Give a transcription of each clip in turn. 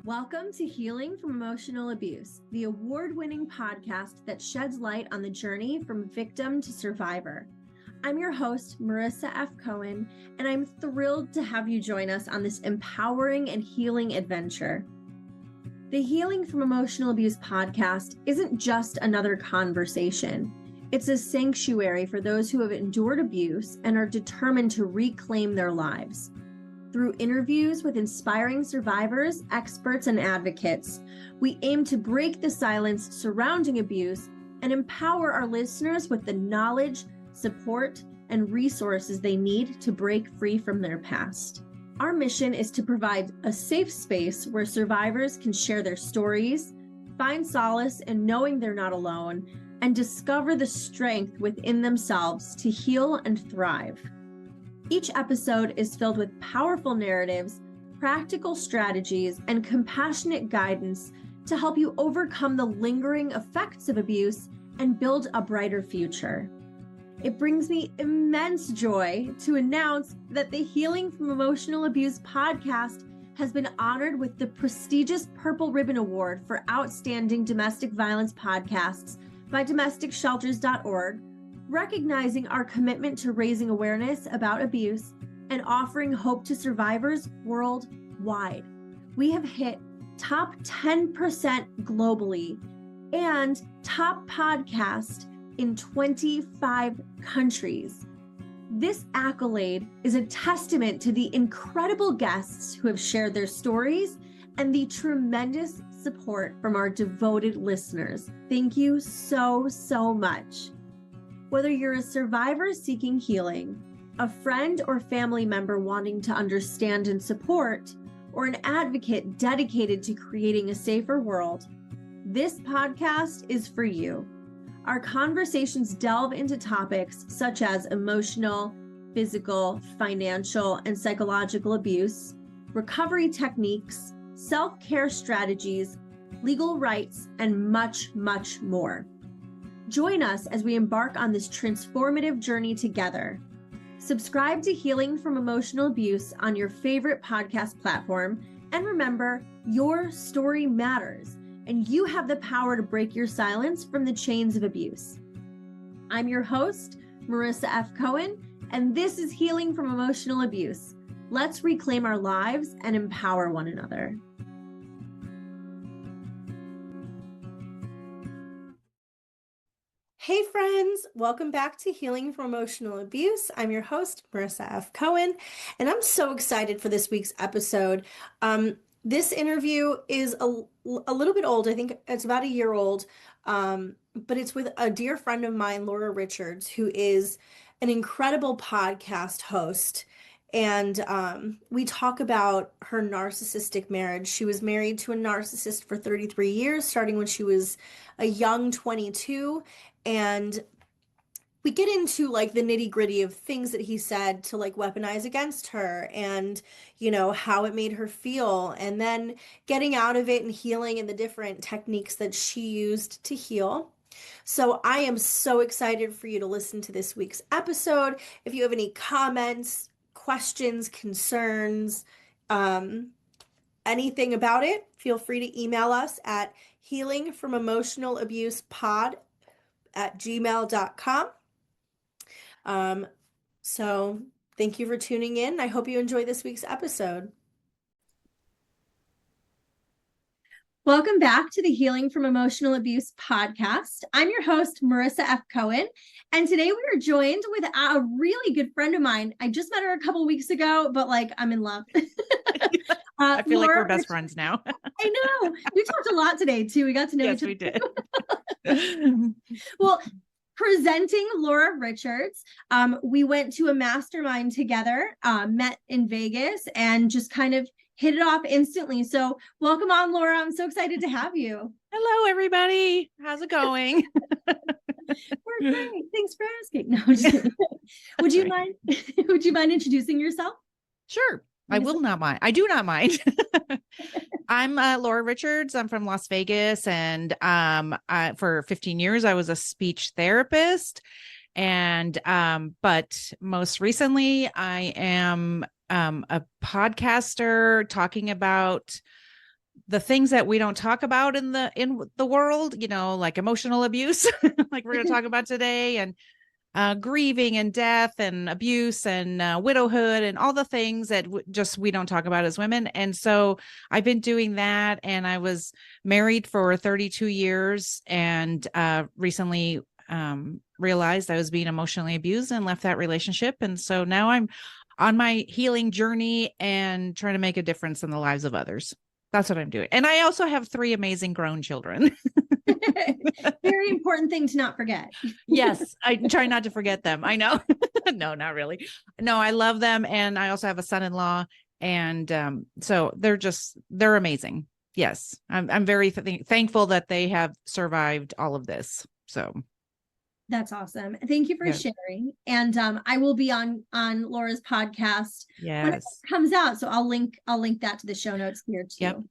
Welcome to Healing from Emotional Abuse, the award-winning podcast that sheds light on the journey from victim to survivor. I'm your host, Marissa F. Cohen, and I'm thrilled to have you join us on this empowering and healing adventure. The Healing from Emotional Abuse podcast isn't just another conversation. It's a sanctuary for those who have endured abuse and are determined to reclaim their lives. Through interviews with inspiring survivors, experts, and advocates, we aim to break the silence surrounding abuse and empower our listeners with the knowledge, support, and resources they need to break free from their past. Our mission is to provide a safe space where survivors can share their stories, find solace in knowing they're not alone, and discover the strength within themselves to heal and thrive. Each episode is filled with powerful narratives, practical strategies, and compassionate guidance to help you overcome the lingering effects of abuse and build a brighter future. It brings me immense joy to announce that the Healing from Emotional Abuse podcast has been honored with the prestigious Purple Ribbon Award for Outstanding Domestic Violence Podcasts by DomesticShelters.org, recognizing our commitment to raising awareness about abuse and offering hope to survivors worldwide. We have hit top 10% globally and top podcast in 25 countries. This accolade is a testament to the incredible guests who have shared their stories and the tremendous support from our devoted listeners. Thank you so much. Whether you're a survivor seeking healing, a friend or family member wanting to understand and support, or an advocate dedicated to creating a safer world, this podcast is for you. Our conversations delve into topics such as emotional, physical, financial, and psychological abuse, recovery techniques, self-care strategies, legal rights, and much more. Join us as we embark on this transformative journey together. Subscribe to Healing from Emotional Abuse on your favorite podcast platform, and remember, your story matters, and you have the power to break your silence from the chains of abuse. I'm your host, Marissa F. Cohen, and this is Healing from Emotional Abuse. Let's reclaim our lives and empower one another. Hey friends, welcome back to Healing from Emotional Abuse. I'm your host, Marissa F. Cohen, and I'm so excited for this week's episode. This interview is a little bit old. I think it's about a year old, but it's with a dear friend of mine, Laura Richards, who is an incredible podcast host. And we talk about her narcissistic marriage. She was married to a narcissist for 33 years, starting when she was a young 22. And we get into like the nitty gritty of things that he said to like weaponize against her and, you know, how it made her feel, and then getting out of it and healing and the different techniques that she used to heal. So I am so excited for you to listen to this week's episode. If you have any comments, questions, concerns, anything about it, feel free to email us at healingfromemotionalabusepod@gmail.com. So thank you for tuning in. I hope you enjoy this week's episode. Welcome back to the Healing from Emotional Abuse podcast. I'm your host, Marissa F. Cohen, and today we are joined with a really good friend of mine. I just met her a couple weeks ago, but like I'm in love. I feel like we're best friends now. I know. We talked a lot today too. We got to know each other. Yes, we did. Well, presenting Laura Richards, we went to a mastermind together, met in Vegas, and just kind of hit it off instantly. So welcome on, Laura. I'm so excited to have you. Hello, everybody. How's it going? We're great. Thanks for asking. No, just kidding. Would you mind introducing yourself? Sure. I will not mind. I do not mind. I'm Laura Richards. I'm from Las Vegas, and for 15 years I was a speech therapist, and but most recently I am a podcaster talking about the things that we don't talk about in the world, like emotional abuse, like we're going to talk about today, and grieving and death and abuse and widowhood and all the things that we don't talk about as women. And so I've been doing that, and I was married for 32 years and recently realized I was being emotionally abused and left that relationship. And so now I'm on my healing journey and trying to make a difference in the lives of others. That's what I'm doing. And I also have 3 amazing grown children. Very important thing to not forget. Yes, I try not to forget them. I know. No, not really. No, I love them. And I also have a son-in-law. And so they're amazing. Yes, I'm very thankful that they have survived all of this. So that's awesome. Thank you for sharing. And I will be on Laura's podcast when it comes out. So I'll link that to the show notes here too.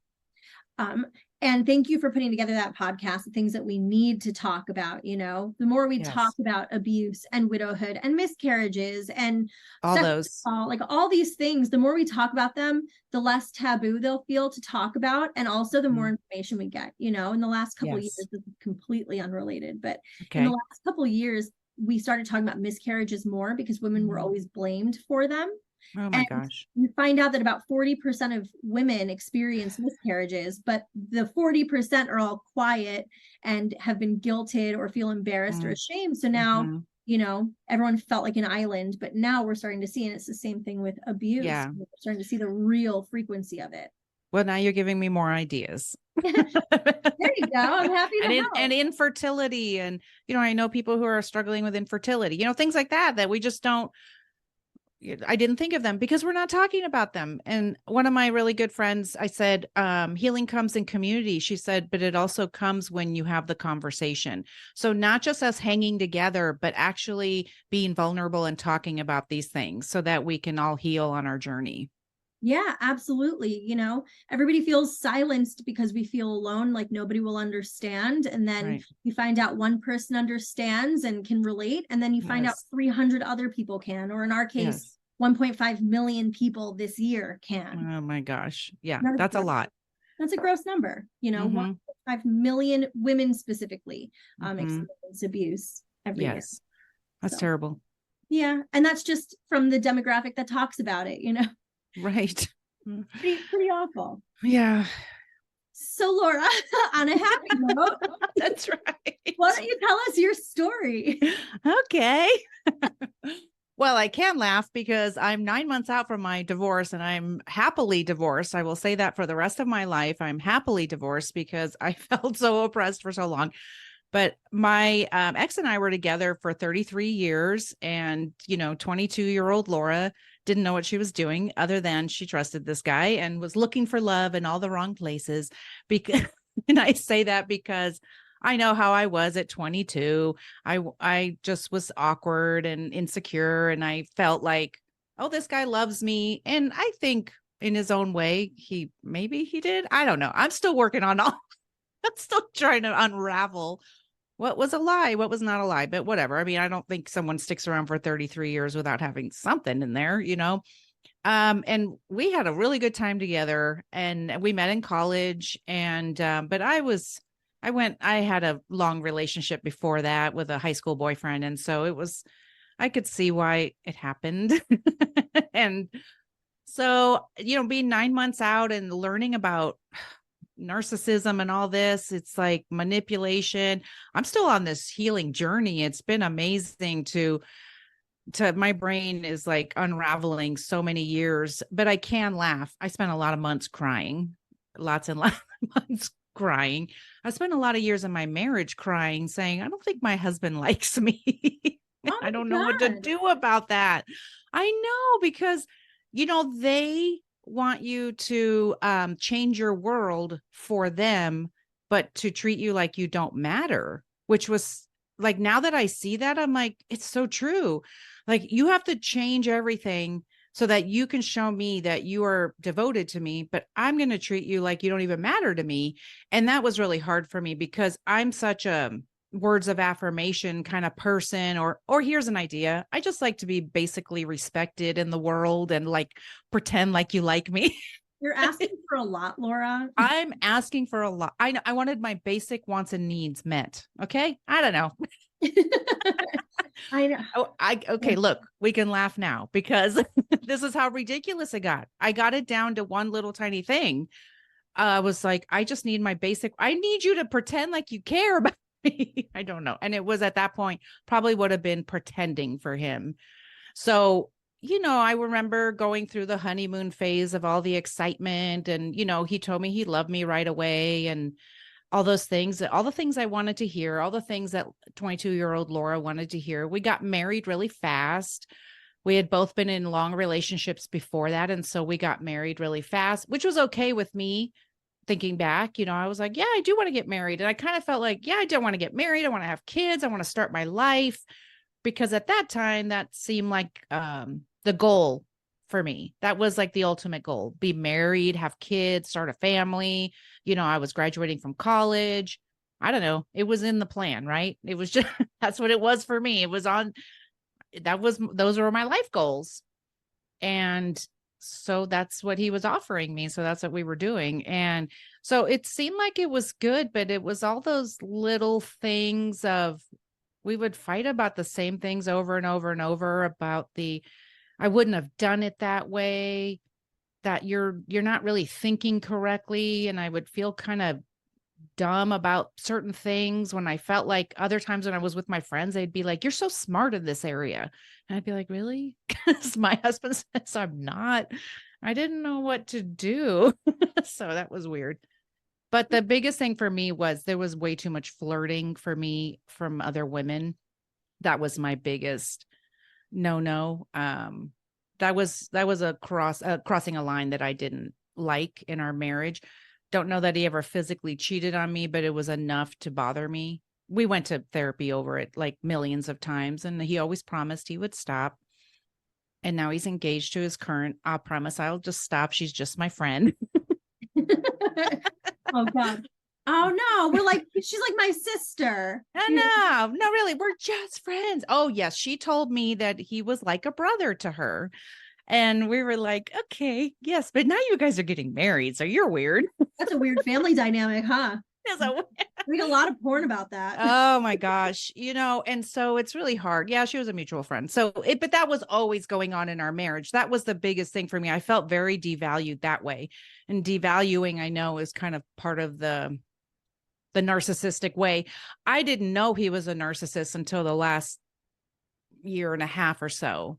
Yep. And thank you for putting together that podcast, the things that we need to talk about. The more we talk about abuse and widowhood and miscarriages and all those, like all these things, the more we talk about them, the less taboo they'll feel to talk about. And also the more information we get, in the last couple of years, this is completely unrelated, but in the last couple of years, we started talking about miscarriages more because women were always blamed for them. Oh my gosh. You find out that about 40% of women experience miscarriages, but the 40% are all quiet and have been guilted or feel embarrassed or ashamed. So now, everyone felt like an island, but now we're starting to see, and it's the same thing with abuse. Yeah. We're starting to see the real frequency of it. Well, now you're giving me more ideas. There you go. I'm happy to help. And infertility. And, I know people who are struggling with infertility, things like that we just don't. I didn't think of them because we're not talking about them. And one of my really good friends, I said, healing comes in community. She said, but it also comes when you have the conversation. So not just us hanging together, but actually being vulnerable and talking about these things so that we can all heal on our journey. Yeah, absolutely. Everybody feels silenced because we feel alone, like nobody will understand. And then you find out one person understands and can relate. And then you find out 300 other people can, or in our case, 1.5 million people this year can. Oh my gosh. Yeah, that's a lot. That's a gross number. 1.5 million women specifically experience abuse every year. That's terrible. Yeah. And that's just from the demographic that talks about it, Right. Pretty awful. Yeah. So Laura, on a happy note, that's right. Why don't you tell us your story? Okay. Well, I can laugh because I'm 9 months out from my divorce and I'm happily divorced. I will say that for the rest of my life, I'm happily divorced because I felt so oppressed for so long. But my ex and I were together for 33 years and, 22-year-old Laura didn't know what she was doing other than she trusted this guy and was looking for love in all the wrong places. And I say that because I know how I was at 22. I just was awkward and insecure. And I felt like, oh, this guy loves me. And I think in his own way, maybe he did. I don't know. I'm still working on all. I'm still trying to unravel what was a lie, what was not a lie, but whatever. I mean, I don't think someone sticks around for 33 years without having something in there, and we had a really good time together and we met in college but I had a long relationship before that with a high school boyfriend. And so I could see why it happened. And so, being 9 months out and learning about narcissism and all this, it's like manipulation. I'm still on this healing journey. It's been amazing to my brain is like unraveling so many years, but I can laugh. I spent a lot of months crying, lots and lots of months crying. I spent a lot of years in my marriage crying, saying, I don't think my husband likes me. I don't know what to do about that. I know, because, they want you to change your world for them, but to treat you like you don't matter, which was like, now that I see that, I'm like, it's so true. Like, you have to change everything so that you can show me that you are devoted to me, but I'm going to treat you like you don't even matter to me. And that was really hard for me because I'm such a words of affirmation kind of person, or here's an idea. I just like to be basically respected in the world and like pretend like you like me. You're asking for a lot, Laura. I'm asking for a lot. I wanted my basic wants and needs met. Okay. I don't know. I know. Okay, look, we can laugh now because this is how ridiculous it got. I got it down to one little tiny thing. I was like, I just need my basic, I need you to pretend like you care about me. I don't know. And it was at that point, probably would have been pretending for him. So, I remember going through the honeymoon phase of all the excitement. And, he told me he loved me right away. And all those things, all the things I wanted to hear, all the things that 22-year-old Laura wanted to hear. We got married really fast. We had both been in long relationships before that. And so we got married really fast, which was okay with me. Thinking back, I was like, yeah, I do want to get married. And I kind of felt like, yeah, I don't want to get married. I want to have kids. I want to start my life. Because at that time, that seemed like the goal for me. That was like the ultimate goal: be married, have kids, start a family. I was graduating from college. I don't know. It was in the plan, right? It was just, that's what it was for me. Those were my life goals. And so that's what he was offering me. So that's what we were doing. And so it seemed like it was good, but it was all those little things of, we would fight about the same things over and over and over about I wouldn't have done it that way, that you're not really thinking correctly. And I would feel kind of dumb about certain things when I felt like other times when I was with my friends, they'd be like, you're so smart in this area. And I'd be like, really? Because my husband says I'm not. I didn't know what to do. So that was weird. But the biggest thing for me was there was way too much flirting for me from other women. That was my biggest no. That was crossing a line that I didn't like in our marriage. Don't know that he ever physically cheated on me, but it was enough to bother me. We went to therapy over it like millions of times, and he always promised he would stop. And now he's engaged to his current. I'll promise I'll just stop. She's just my friend. Oh God. Oh no, she's like my sister. No, really. We're just friends. Oh yes. She told me that he was like a brother to her. And we were like, okay, yes, but now you guys are getting married. So you're weird. That's a weird family dynamic, huh? Read a lot of porn about that. Oh my gosh. And so it's really hard. Yeah, she was a mutual friend. But that was always going on in our marriage. That was the biggest thing for me. I felt very devalued that way. And devaluing, I know, is kind of part of the narcissistic way. I didn't know he was a narcissist until the last year and a half or so.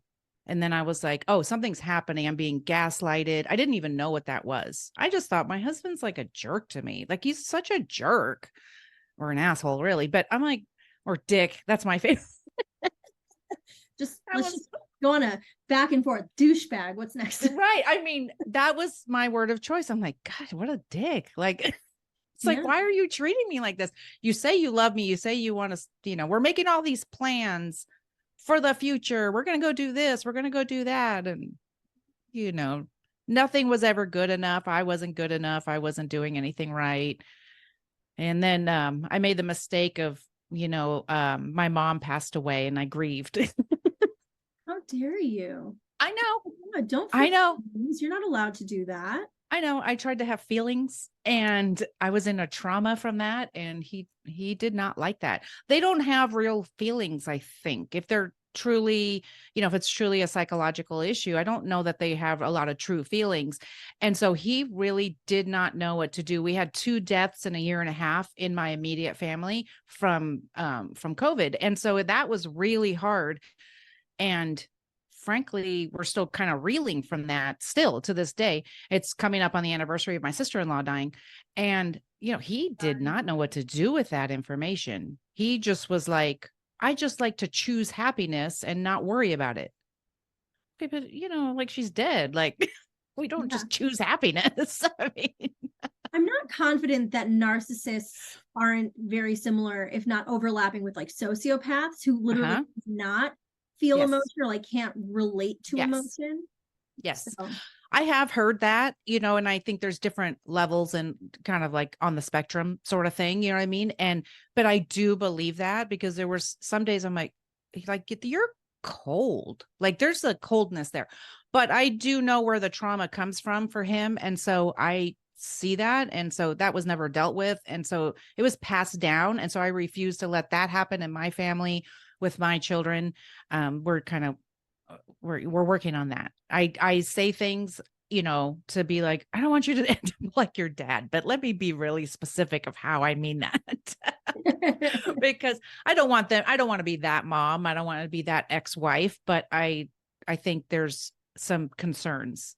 And then I was like, oh, something's happening. I'm being gaslighted. I didn't even know what that was. I just thought my husband's like a jerk to me. Like he's such a jerk, or an asshole, really. But I'm like, or dick. That's my favorite. Let's just go on a back and forth douchebag. What's next? Right. I mean, that was my word of choice. I'm like, God, what a dick. Like, it's like, why are you treating me like this? You say you love me. You say you want to, we're making all these plans for the future. We're going to go do this. We're going to go do that. And, nothing was ever good enough. I wasn't good enough. I wasn't doing anything right. And then I made the mistake of, my mom passed away and I grieved. How dare you? I know. Oh, don't. I know. You're not allowed to do that. I know. I tried to have feelings and I was in a trauma from that. And he did not like that. They don't have real feelings, I think. If they're truly, if it's truly a psychological issue, I don't know that they have a lot of true feelings. And so he really did not know what to do. We had 2 deaths in a year and a half in my immediate family from COVID. And so that was really hard. And frankly, we're still kind of reeling from that still to this day. It's coming up on the anniversary of my sister-in-law dying. And, he did not know what to do with that information. He just was like, I just like to choose happiness and not worry about it. Okay, but like she's dead. Like we don't just choose happiness. I mean, I'm not confident that narcissists aren't very similar, if not overlapping, with like sociopaths who literally not feel emotion or like can't relate to emotion. Yes. So. I have heard that, and I think there's different levels and kind of like on the spectrum sort of thing, you know what I mean? But I do believe that because there were some days I'm like, you're cold. Like there's a coldness there. but I do know where the trauma comes from for him. And so I see that. And so that was never dealt with. And so it was passed down. And so I refuse to let that happen in my family with my children. We're kind of, we're working on that. I say things, to be like, I don't want you to end up like your dad, but let me be really specific of how I mean that. Because I don't want to be that mom. I don't want to be that ex-wife, but I think there's some concerns,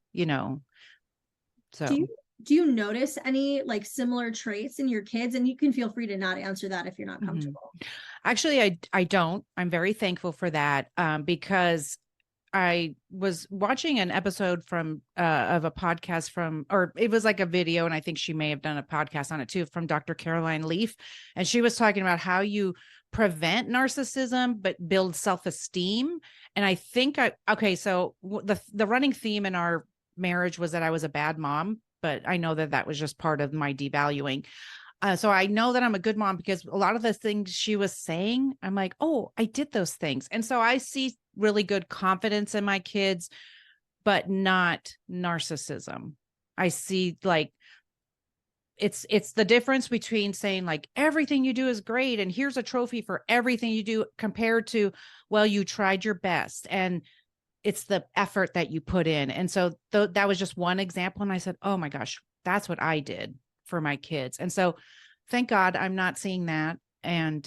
so. Do you notice any like similar traits in your kids? And you can feel free to not answer that if you're not comfortable. Actually, I don't. I'm very thankful for that, because I was watching an episode from of a podcast or it was like a video, and I think she may have done a podcast on it too, from Dr. Caroline Leaf. And she was talking about how you prevent narcissism, but build self-esteem. And I think so the running theme in our marriage was that I was a bad mom, but I know that was just part of my devaluing. So I know that I'm a good mom because a lot of the things she was saying, I'm like, oh, I did those things. And so I see really good confidence in my kids, but not narcissism. I see like, it's the difference between saying like, everything you do is great, and here's a trophy for everything you do, compared to, well, you tried your best, and it's the effort that you put in. And so that was just one example. And I said, oh my gosh, that's what I did for my kids. And so thank God I'm not seeing that. And,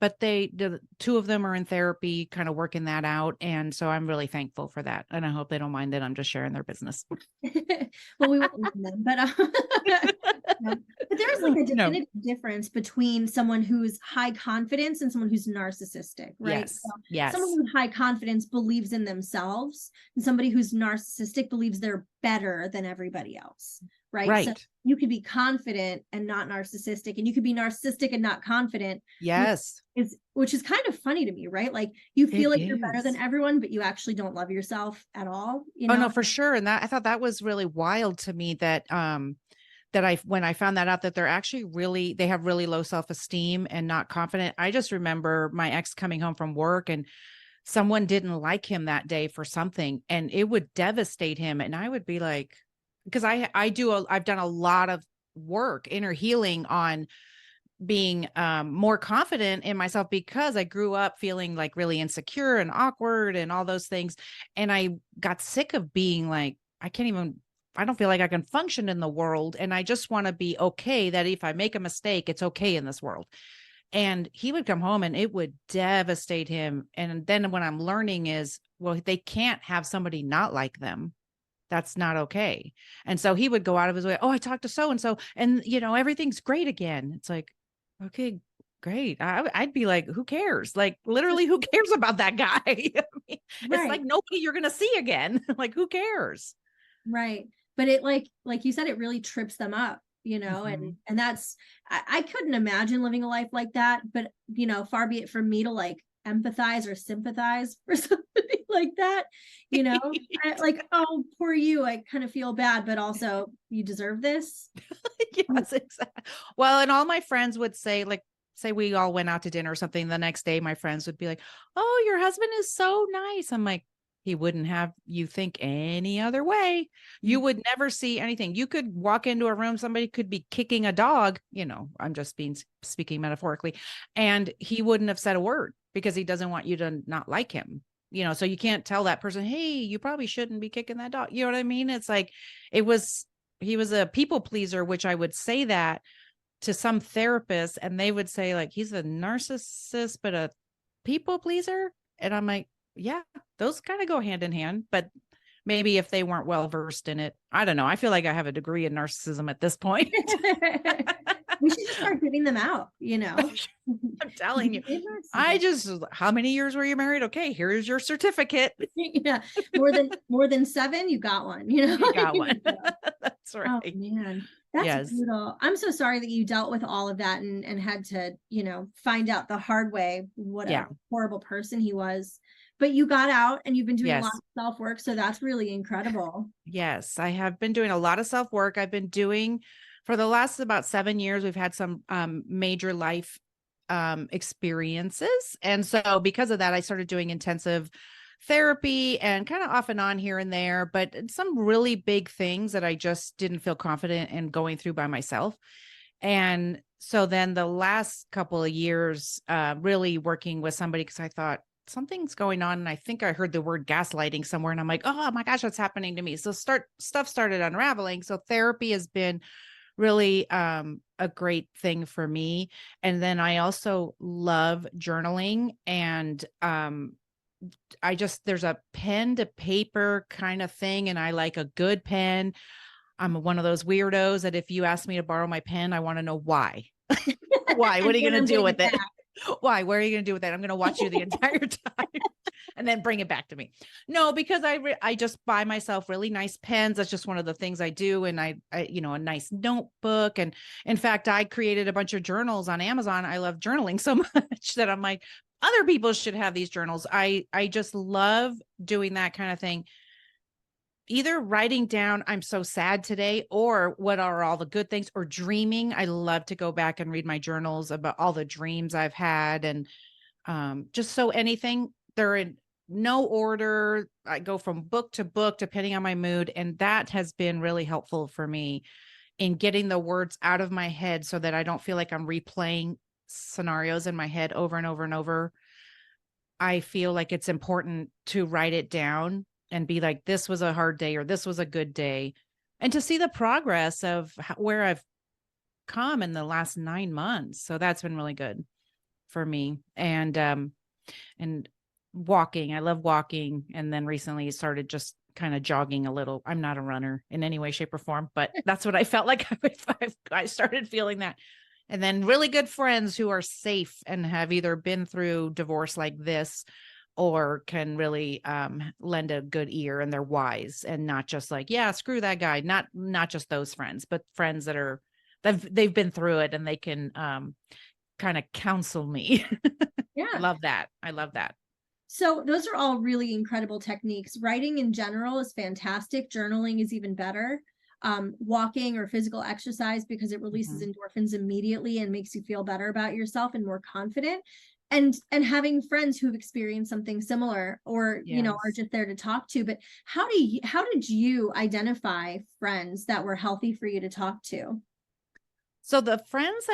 but the two of them are in therapy, kind of working that out. And so I'm really thankful for that. And I hope they don't mind that I'm just sharing their business. Well, we won't mind them, but there's like a definitive difference between someone who's high confidence and someone who's narcissistic, right? Yes. Yes. Someone with high confidence believes in themselves, and somebody who's narcissistic believes they're better than everybody else. Right. So you could be confident and not narcissistic, and you could be narcissistic and not confident. Yes. Which is kind of funny to me, right? Like you feel like you're better than everyone, but you actually don't love yourself at all. Oh no, for sure. And I thought that was really wild to me that, when I found that out, that they're actually they have really low self-esteem and not confident. I just remember my ex coming home from work, and someone didn't like him that day for something, and it would devastate him. And I would be like, because I've done a lot of work, inner healing, on being more confident in myself, because I grew up feeling like really insecure and awkward and all those things. And I got sick of being like, I don't feel like I can function in the world. And I just want to be okay, that if I make a mistake, it's okay in this world. And he would come home and it would devastate him. And then when I'm learning is, well, they can't have somebody not like them. That's not okay. And so he would go out of his way. Oh, I talked to so-and-so, and everything's great again. It's like, okay, great. I'd be like, who cares? Like, literally, who cares about that guy? I mean, it's like nobody you're going to see again. Like, who cares? Right. But it like you said, it really trips them up, and that's, I couldn't imagine living a life like that, but far be it from me to like empathize or sympathize for somebody like that, like, oh, poor you. I kind of feel bad, but also you deserve this. Yes, exactly. Well, and all my friends would say, like, say we all went out to dinner or something, the next day, my friends would be like, oh, your husband is so nice. I'm like, he wouldn't have you think any other way. You would never see anything. You could walk into a room, somebody could be kicking a dog, I'm just speaking metaphorically, and he wouldn't have said a word, because he doesn't want you to not like him. So you can't tell that person, hey, you probably shouldn't be kicking that dog. You know what I mean? It's like, he was a people pleaser, which I would say that to some therapists, and they would say like, he's a narcissist, but a people pleaser. And I'm like, yeah, those kind of go hand in hand, but maybe if they weren't well versed in it, I don't know. I feel like I have a degree in narcissism at this point. We should just start giving them out, I'm telling you, how many years were you married? Okay, here's your certificate. Yeah. More than 7, you got one, You got one. That's right. Oh man. That's brutal. I'm so sorry that you dealt with all of that and had to, find out the hard way what a horrible person he was. But you got out, and you've been doing a lot of self-work. So that's really incredible. Yes, I have been doing a lot of self-work. I've been doing for the last about 7 years. We've had some major life experiences. And so because of that, I started doing intensive therapy and kind of off and on here and there, but some really big things that I just didn't feel confident in going through by myself. And so then the last couple of years, really working with somebody, because I thought something's going on. And I think I heard the word gaslighting somewhere, and I'm like, oh my gosh, what's happening to me? So stuff started unraveling. So therapy has been really a great thing for me. And then I also love journaling, and there's a pen to paper kind of thing, and I like a good pen. I'm one of those weirdos that if you ask me to borrow my pen, I want to know why. Why? What are you going to do with it? Why? What are you going to do with that? I'm going to watch you the entire time and then bring it back to me. No, because I just buy myself really nice pens. That's just one of the things I do. And I a nice notebook. And in fact, I created a bunch of journals on Amazon. I love journaling so much that I'm like, other people should have these journals. I just love doing that kind of thing. Either writing down, I'm so sad today, or what are all the good things, or dreaming. I love to go back and read my journals about all the dreams I've had. And just so anything, they're in no order. I go from book to book, depending on my mood. And that has been really helpful for me in getting the words out of my head so that I don't feel like I'm replaying scenarios in my head over and over and over. I feel like it's important to write it down and be like, this was a hard day, or this was a good day. And to see the progress of where I've come in the last 9 months. So that's been really good for me. And walking, I love walking. And then recently started just kind of jogging a little. I'm not a runner in any way, shape, or form, but that's what I felt like. I started feeling that. And then really good friends who are safe and have either been through divorce like this, or can really lend a good ear, and they're wise and not just like, yeah, screw that guy. Not just those friends, but friends that they've been through it, and they can kind of counsel me. Yeah. I love that. So those are all really incredible techniques. Writing in general is fantastic. Journaling is even better. Walking or physical exercise, because it releases endorphins immediately and makes you feel better about yourself and more confident. And having friends who've experienced something similar, or are just there to talk to. But how did you identify friends that were healthy for you to talk to? So the friends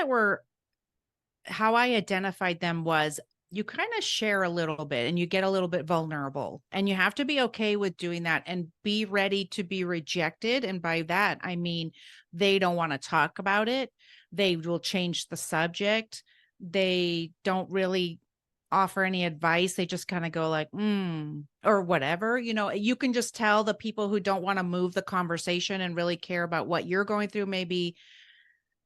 how I identified them was, you kind of share a little bit and you get a little bit vulnerable, and you have to be okay with doing that and be ready to be rejected. And by that, I mean, they don't want to talk about it. They will change the subject. They don't really offer any advice. They just kind of go like, or whatever. You can just tell the people who don't want to move the conversation and really care about what you're going through. Maybe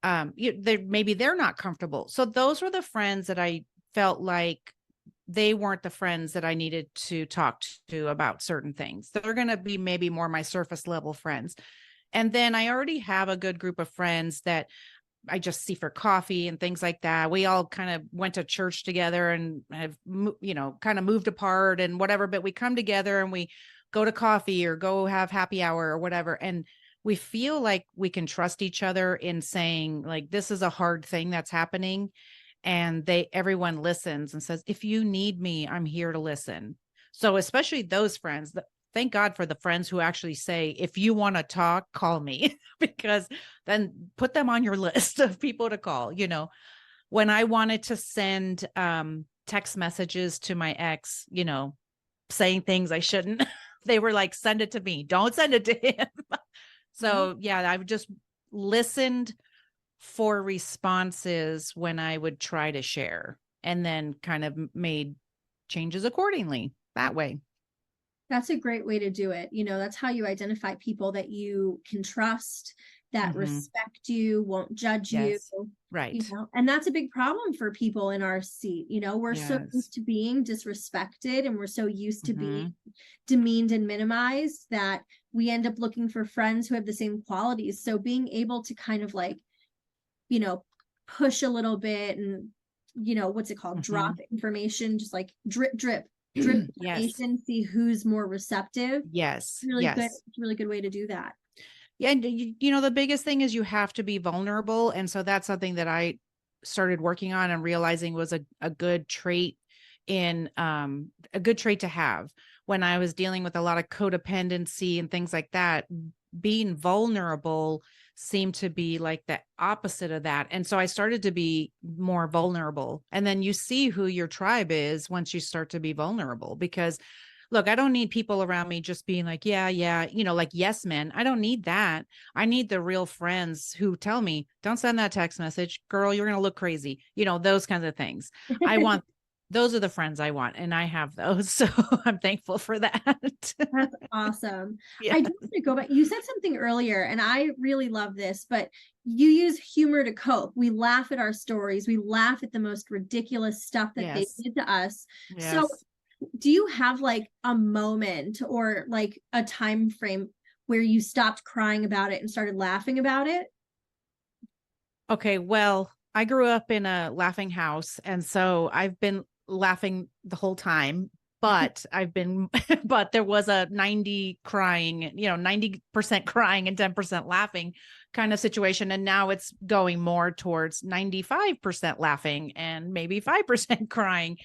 they're not comfortable. So those were the friends that I felt like they weren't the friends that I needed to talk to about certain things. They're going to be maybe more my surface level friends. And then I already have a good group of friends that I just see for coffee and things like that. We all kind of went to church together and have, kind of moved apart and whatever, but we come together and we go to coffee or go have happy hour or whatever. And we feel like we can trust each other in saying, like, this is a hard thing that's happening. And everyone listens and says, if you need me, I'm here to listen. So especially those friends, thank God for the friends who actually say, if you want to talk, call me, because then put them on your list of people to call. When I wanted to send text messages to my ex, saying things I shouldn't, they were like, send it to me. Don't send it to him. So yeah, I've just listened for responses when I would try to share, and then kind of made changes accordingly that way. That's a great way to do it. That's how you identify people that you can trust, that respect you, won't judge you. Right. And that's a big problem for people in our seat. We're so used to being disrespected, and we're so used to being demeaned and minimized that we end up looking for friends who have the same qualities. So being able to kind of like, push a little bit and, what's it called? Drop information, just like drip information, see who's more receptive. Yes. Really good. It's a really good way to do that. Yeah. And the biggest thing is you have to be vulnerable. And so that's something that I started working on and realizing was a good trait to have, when I was dealing with a lot of codependency and things like that, being vulnerable seemed to be like the opposite of that. And so I started to be more vulnerable. And then you see who your tribe is once you start to be vulnerable, because look, I don't need people around me just being like, yeah, like yes men. I don't need that. I need the real friends who tell me, don't send that text message, girl, you're going to look crazy. Those kinds of things. Those are the friends I want. And I have those. So I'm thankful for that. That's awesome. Yeah. I do want to go back. You said something earlier, and I really love this, but you use humor to cope. We laugh at our stories. We laugh at the most ridiculous stuff that they did to us. Yes. So do you have like a moment or like a time frame where you stopped crying about it and started laughing about it? Okay, well, I grew up in a laughing house, and so I've been laughing the whole time, but but there was a 90% crying and 10% laughing kind of situation. And now it's going more towards 95% laughing and maybe 5% crying.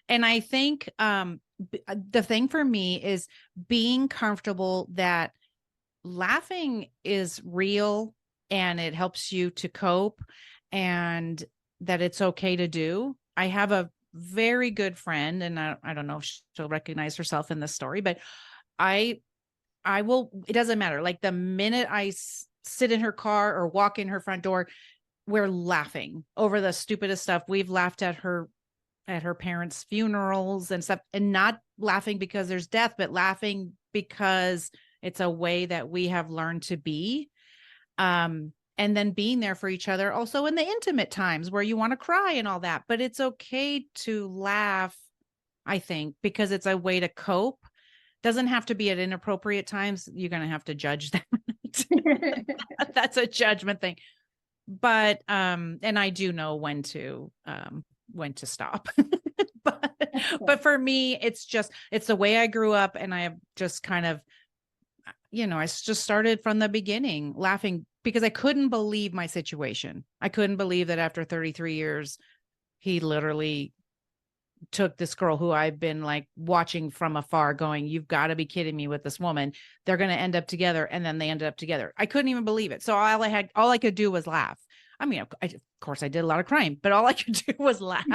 And I think the thing for me is being comfortable that laughing is real and it helps you to cope, and that it's okay to do. I have a very good friend, and I don't know if she'll recognize herself in this story, but I will, it doesn't matter. Like the minute I sit in her car or walk in her front door, we're laughing over the stupidest stuff. We've laughed at her parents' funerals and stuff, and not laughing because there's death, but laughing because it's a way that we have learned to be. And then being there for each other also in the intimate times where you want to cry and all that, but it's okay to laugh, I think, because it's a way to cope. Doesn't have to be at inappropriate times. You're going to have to judge them. That's a judgment thing. But, and I do know when to stop. but for me, it's the way I grew up, and I have just kind of, I just started from the beginning laughing because I couldn't believe my situation. I couldn't believe that after 33 years, he literally took this girl who I've been like watching from afar going, you've got to be kidding me with this woman. They're going to end up together. And then they ended up together. I couldn't even believe it. So all I could do was laugh. I mean, of course I did a lot of crying, but all I could do was laugh.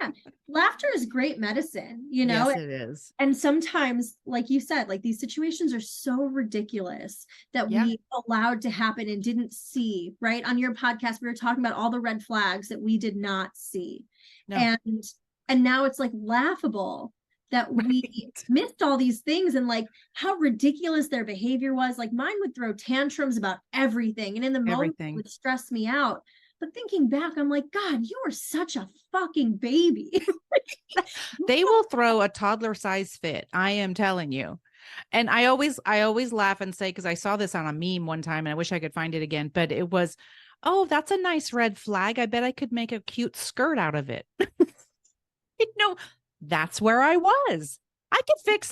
Yeah. Laughter is great medicine, Yes, it is. And sometimes, like you said, like these situations are so ridiculous that we allowed to happen and didn't see, right? On your podcast, we were talking about all the red flags that we did not see. No. And now it's like laughable that we missed all these things, and like how ridiculous their behavior was. Like mine would throw tantrums about everything. And in the moment it would stress me out. But thinking back, I'm like, God, you are such a fucking baby. They will throw a toddler-sized fit. I am telling you. And I always laugh and say, because I saw this on a meme one time and I wish I could find it again, but it was, oh, that's a nice red flag. I bet I could make a cute skirt out of it. That's where I was. I can fix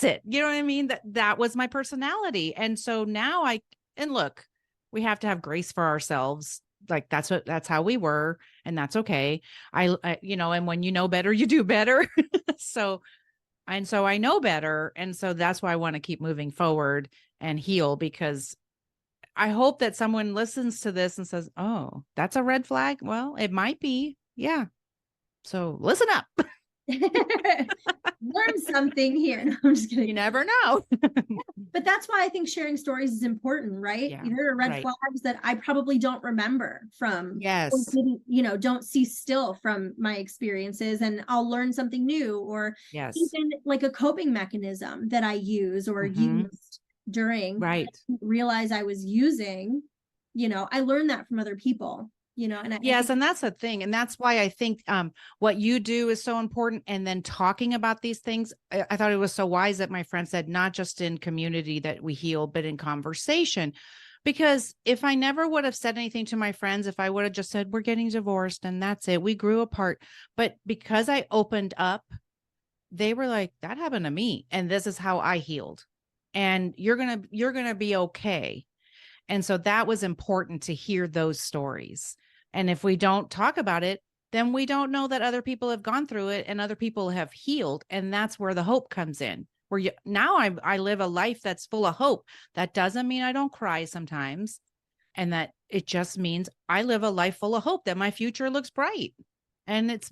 it. You know what I mean? That was my personality. And so now look, we have to have grace for ourselves. Like that's how we were. And that's okay. And when you know better, you do better. So I know better. And so that's why I want to keep moving forward and heal, because I hope that someone listens to this and says, oh, that's a red flag. Well, it might be. Yeah. So listen up. Learn something here. No, I'm just kidding. You never know. But that's why I think sharing stories is important, right? Yeah, there are red flags that I probably don't remember from, or didn't, don't see still from my experiences, and I'll learn something new, or even like a coping mechanism that I use or used during, right? I didn't realize I was using, I learned that from other people. And yes. And that's the thing. And that's why I think what you do is so important. And then talking about these things, I thought it was so wise that my friend said, not just in community that we heal, but in conversation. Because if I never would have said anything to my friends, if I would have just said, we're getting divorced and that's it, we grew apart. But because I opened up, they were like, that happened to me. And this is how I healed. And you're going to be okay. And so that was important to hear those stories. And if we don't talk about it, then we don't know that other people have gone through it and other people have healed. And that's where the hope comes in. Now I live a life that's full of hope. That doesn't mean I don't cry sometimes. And that it just means I live a life full of hope that my future looks bright. And it's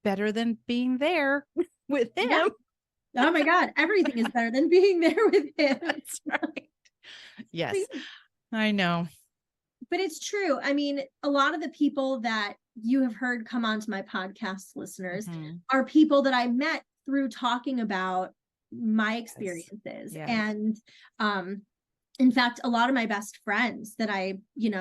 better than being there with him. Yeah. Oh my God. Everything is better than being there with him. That's right. Yes, I know. But it's true. I mean, a lot of the people that you have heard come onto my podcast, listeners, are people that I met through talking about my experiences. Yes. And in fact, a lot of my best friends that I,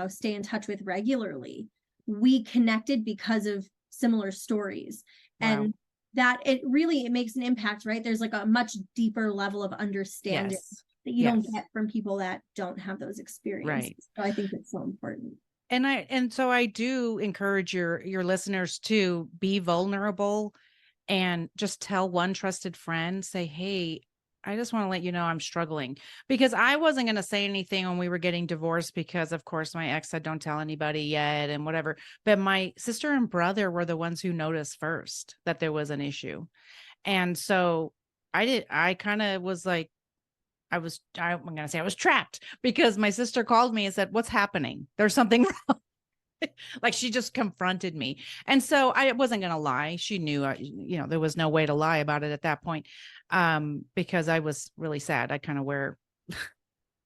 stay in touch with regularly, we connected because of similar stories. Wow. And that it makes an impact, right? There's like a much deeper level of understanding that you don't get from people that don't have those experiences. Right. So I think it's so important. And so I do encourage your listeners to be vulnerable and just tell one trusted friend, say, hey, I just want to let you know I'm struggling, because I wasn't going to say anything when we were getting divorced, because of course my ex said, don't tell anybody yet and whatever. But my sister and brother were the ones who noticed first that there was an issue. And so I kind of was like, I'm going to say I was trapped, because my sister called me and said, what's happening? There's something wrong. Like she just confronted me. And so I wasn't going to lie. She knew, there was no way to lie about it at that point. Because I was really sad. I kind of wear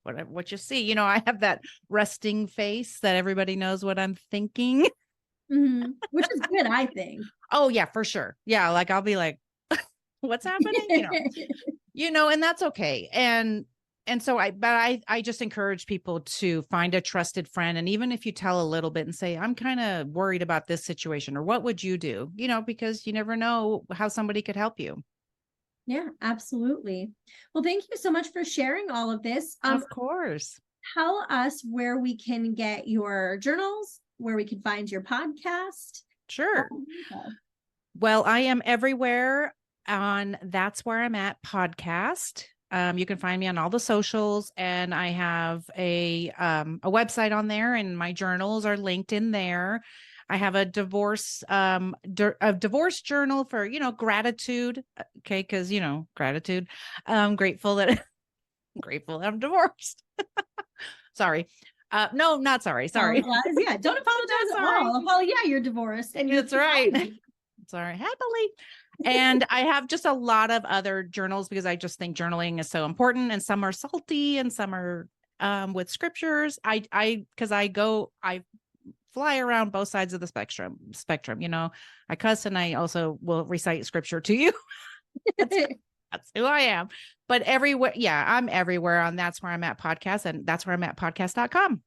what you see, I have that resting face that everybody knows what I'm thinking. Which is good, I think. Oh yeah, for sure. Yeah. Like I'll be like, what's happening? And that's okay. And so I just encourage people to find a trusted friend. And even if you tell a little bit and say, I'm kind of worried about this situation, or what would you do? Because you never know how somebody could help you. Yeah, absolutely. Well, thank you so much for sharing all of this. Of course. Tell us where we can get your journals, where we can find your podcast. Sure. Well, I am everywhere on That's Where I'm At podcast. You can find me on all the socials, and I have a website on there, and my journals are linked in there. I have a divorce journal for, gratitude. Okay. Cause gratitude. Grateful that I'm divorced. Sorry. No, not sorry. Sorry. Yeah. Don't apologize at all. Well, yeah, you're divorced. And that's right. Sorry. Happily. And I have just a lot of other journals, because I just think journaling is so important, and some are salty and some are with scriptures. I fly around both sides of the spectrum. I cuss, and I also will recite scripture to you. That's who I am. But everywhere. Yeah, I'm everywhere on That's Where I'm At podcast, and that's where I'm at podcast.com.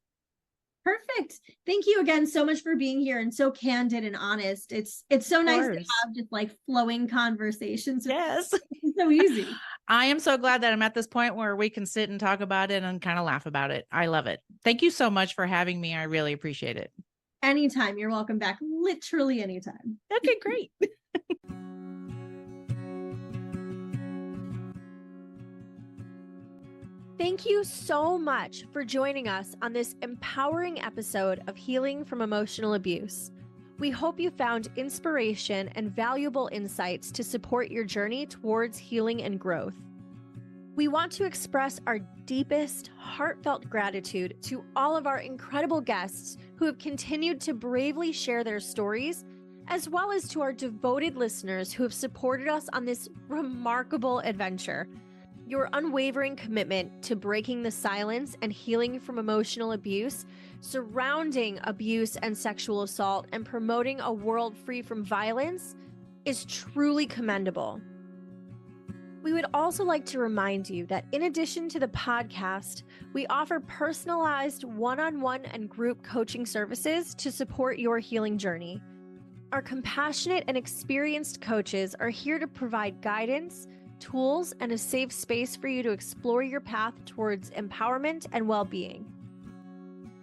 Perfect. Thank you again so much for being here and so candid and honest. It's so nice to have just like flowing conversations. Yes. It's so easy. I am so glad that I'm at this point where we can sit and talk about it and kind of laugh about it. I love it. Thank you so much for having me. I really appreciate it. Anytime. You're welcome back. Literally anytime. Okay, great. Thank you so much for joining us on this empowering episode of Healing from Emotional Abuse. We hope you found inspiration and valuable insights to support your journey towards healing and growth. We want to express our deepest, heartfelt gratitude to all of our incredible guests who have continued to bravely share their stories, as well as to our devoted listeners who have supported us on this remarkable adventure. Your unwavering commitment to breaking the silence and healing from emotional abuse, surrounding abuse and sexual assault, and promoting a world free from violence is truly commendable. We would also like to remind you that in addition to the podcast, we offer personalized one-on-one and group coaching services to support your healing journey. Our compassionate and experienced coaches are here to provide guidance, tools, and a safe space for you to explore your path towards empowerment and well-being.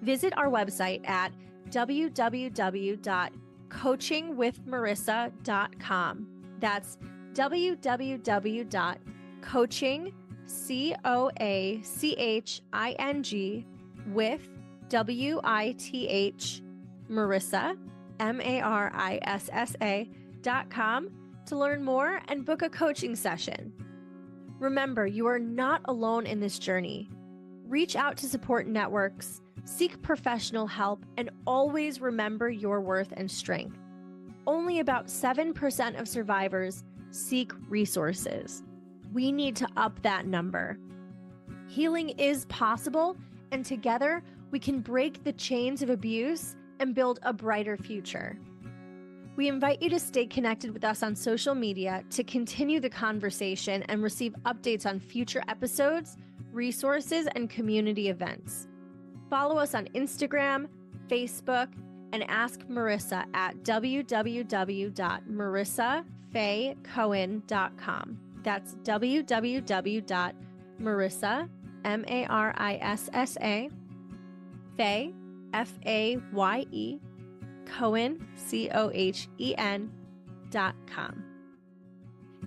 Visit our website at www.coachingwithmarissa.com. That's www.coaching, COACHING, with WITH, Marissa, marissa.com to learn more and book a coaching session. Remember, you are not alone in this journey. Reach out to support networks, seek professional help, and always remember your worth and strength. Only about 7% of survivors seek resources. We need to up that number. Healing is possible, and together we can break the chains of abuse and build a brighter future. We invite you to stay connected with us on social media to continue the conversation and receive updates on future episodes, resources, and community events. Follow us on Instagram, Facebook, and ask Marissa at www.marissafaycohen.com. That's www.marissa, Marissa, Faye, Faye, Cohen, Cohen.com.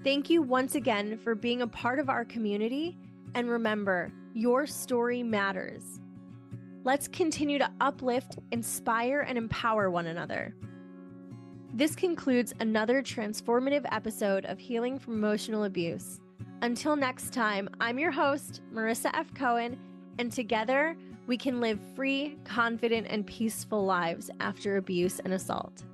Thank you once again for being a part of our community, and remember, your story matters. Let's continue to uplift, inspire, and empower one another. This concludes another transformative episode of Healing from Emotional Abuse. Until next time, I'm your host, Marissa F. Cohen, and together we can live free, confident, and peaceful lives after abuse and assault.